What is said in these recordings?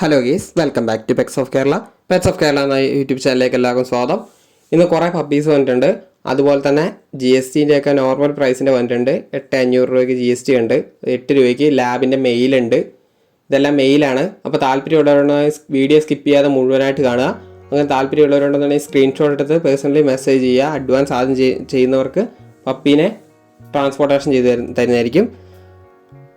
Hello guys, welcome back to pets of Kerala. Pets of Kerala എന്ന YouTube ചാനലിലേക്ക് എല്ലാവർക്കും സ്വാഗതം. ഇന്ന് കുറേ പപ്പീസ് വന്നിട്ടുണ്ട്. അതുപോലെ തന്നെ GSTൻ്റെയൊക്കെ നോർമൽ പ്രൈസിൻ്റെ വന്നിട്ടുണ്ട്. 8,500 രൂപയ്ക്ക് GST ഉണ്ട്, 8 രൂപയ്ക്ക് ലാബിൻ്റെ മെയിലുണ്ട്. ഇതെല്ലാം മെയിലാണ്. അപ്പോൾ താല്പര്യമുള്ളവരുണ്ടെങ്കിൽ വീഡിയോ സ്കിപ്പ് ചെയ്യാതെ മുഴുവനായിട്ട് കാണുക. അങ്ങനെ താല്പര്യമുള്ളവരുണ്ടെന്നുണ്ടെങ്കിൽ സ്ക്രീൻഷോട്ട് എടുത്ത് പേഴ്സണലി മെസ്സേജ് ചെയ്യുക. അഡ്വാൻസ് ആദ്യം ചെയ്യുന്നവർക്ക് പപ്പീനെ ട്രാൻസ്പോർട്ടേഷൻ ചെയ്ത് തരുന്നതായിരിക്കും.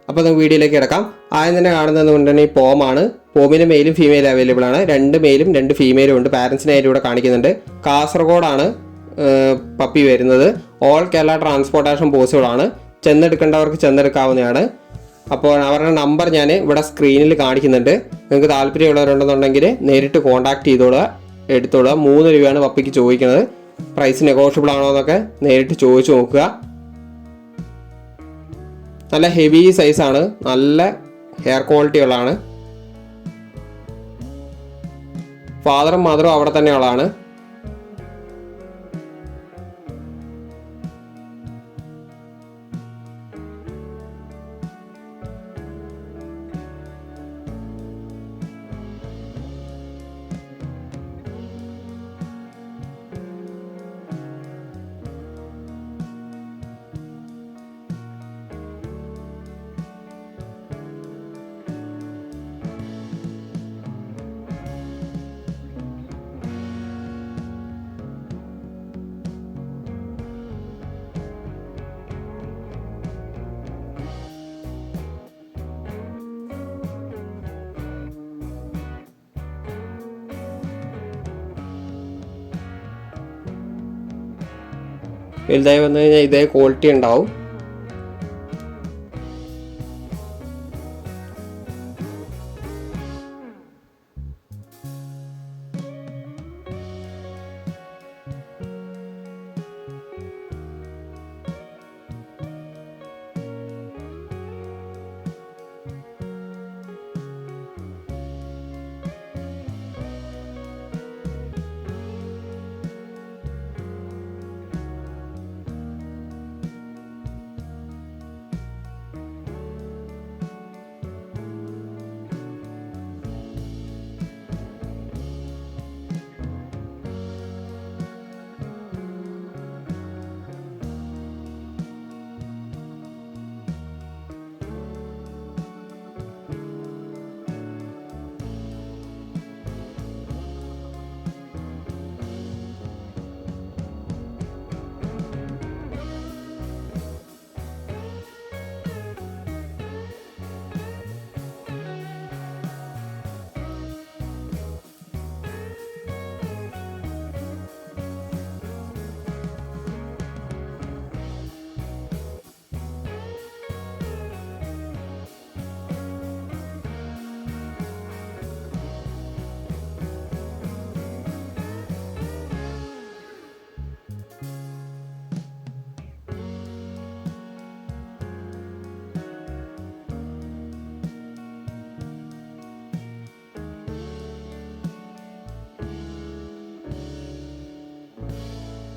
അപ്പോൾ നമുക്ക് വീഡിയോയിലേക്ക് കിടക്കാം. ആദ്യം തന്നെ കാണുന്നത് കൊണ്ടുതന്നെ ഈ പോമാണ്. പോമിന് മെയിലും ഫീമെയിലും അവൈലബിൾ ആണ്. 2 മെയിലും 2 ഫീമെയിലും ഉണ്ട്. പാരൻസിനെ അതിലൂടെ കാണിക്കുന്നുണ്ട്. കാസർഗോഡാണ് പപ്പി വരുന്നത്. ഓൾ കേരള ട്രാൻസ്പോർട്ടേഷൻ പോസിബിൾ ആണ്. ചെന്നെടുക്കേണ്ടവർക്ക് ചെന്നെടുക്കാവുന്നതാണ്. അപ്പോൾ അവരുടെ നമ്പർ ഞാൻ ഇവിടെ സ്ക്രീനിൽ കാണിക്കുന്നുണ്ട്. നിങ്ങൾക്ക് താല്പര്യമുള്ളവരുണ്ടെന്നുണ്ടെങ്കിൽ നേരിട്ട് കോൺടാക്ട് ചെയ്തോളുക, എടുത്തോളുക. 3 രൂപയാണ് പപ്പിക്ക് ചോദിക്കുന്നത്. പ്രൈസ് നെഗോഷ്യബിൾ ആണോ എന്നൊക്കെ നേരിട്ട് ചോദിച്ചു നോക്കുക. നല്ല ഹെവി സൈസാണ്, നല്ല ഹെയർ ക്വാളിറ്റി ഉള്ളതാണ്. ഫാദറും മദറും അവിടെ തന്നെ ഉള്ളതാണ്. വലുതായി വന്നു കഴിഞ്ഞാൽ ഇതേ ക്വാളിറ്റി ഉണ്ടാവും.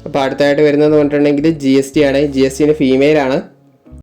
അപ്പോൾ അടുത്തായിട്ട് വരുന്നത് പറഞ്ഞിട്ടുണ്ടെങ്കിൽ GST ആണ്. GSTന് ഫീമെയിലാണ്.